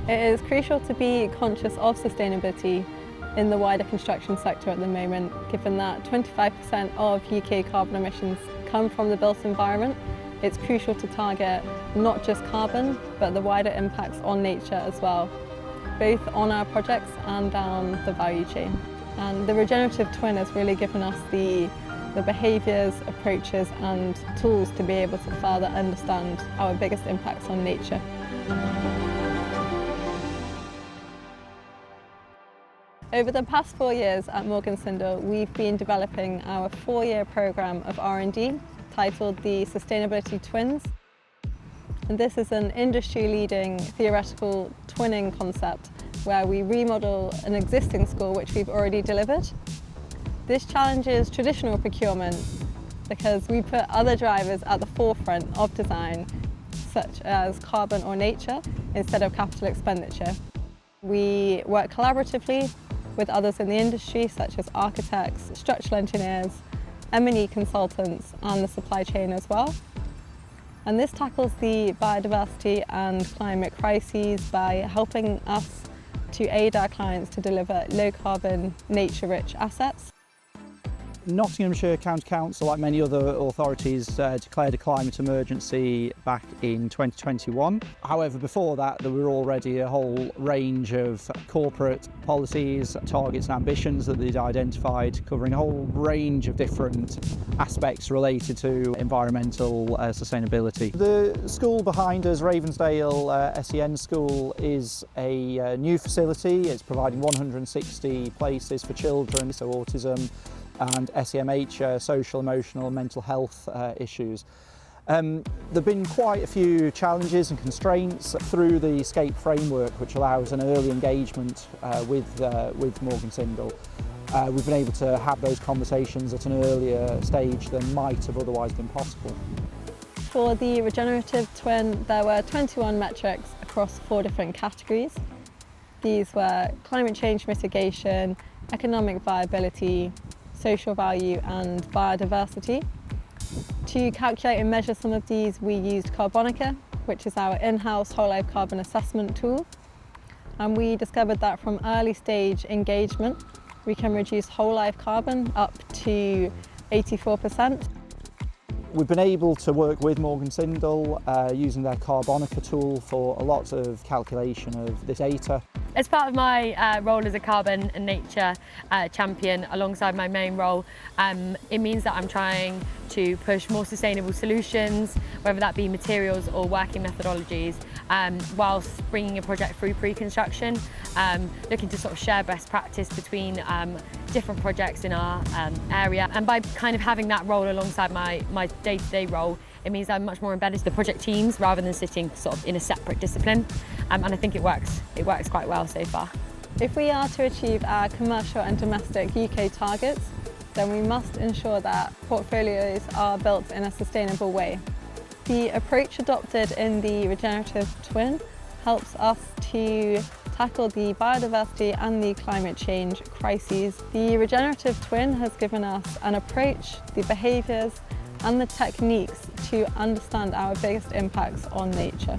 It is crucial to be conscious of sustainability in the wider construction sector at the moment, given that 25% of UK carbon emissions come from the built environment. It's crucial to target not just carbon, but the wider impacts on nature as well, both on our projects and down the value chain. And the Regenerative Twin has really given us the behaviours, approaches and tools to be able to further understand our biggest impacts on nature. Over the past 4 years at Sindall, we've been developing our 4-year programme of R&D titled the Sustainability Twins. And this is an industry-leading theoretical twinning concept where we remodel an existing school which we've already delivered. This challenges traditional procurement because we put other drivers at the forefront of design, such as carbon or nature, instead of capital expenditure. We work collaboratively with others in the industry, such as architects, structural engineers, M&E consultants and the supply chain as well. And this tackles the biodiversity and climate crises by helping us to aid our clients to deliver low-carbon, nature-rich assets. Nottinghamshire County Council, like many other authorities, declared a climate emergency back in 2021. However, before that, there were already a whole range of corporate policies, targets and ambitions that they'd identified, covering a whole range of different aspects related to environmental sustainability. The school behind us, Ravensdale SEN School, is a new facility. It's providing 160 places for children, so autism, and SEMH, social, emotional and mental health issues. There have been quite a few challenges and constraints through the SCAPE framework, which allows an early engagement with Sindall. We've been able to have those conversations at an earlier stage than might have otherwise been possible. For the Regenerative Twin, there were 21 metrics across 4 different categories. These were climate change mitigation, economic viability, social value and biodiversity. To calculate and measure some of these, we used Carbonica, which is our in-house whole life carbon assessment tool. And we discovered that from early stage engagement, we can reduce whole life carbon up to 84%. We've been able to work with Sindall using their Carbonica tool for a lot of calculation of this data. As part of my role as a carbon and nature champion alongside my main role, it means that I'm trying to push more sustainable solutions, whether that be materials or working methodologies, whilst bringing a project through pre-construction, looking to sort of share best practice between different projects in our area. And by kind of having that role alongside my day-to-day role, it means I'm much more embedded to the project teams rather than sitting sort of in a separate discipline. And I think it works quite well so far. If we are to achieve our commercial and domestic UK targets, then we must ensure that portfolios are built in a sustainable way. The approach adopted in the Regenerative Twin helps us to tackle the biodiversity and the climate change crises. The Regenerative Twin has given us an approach, the behaviours and the techniques to understand our biggest impacts on nature.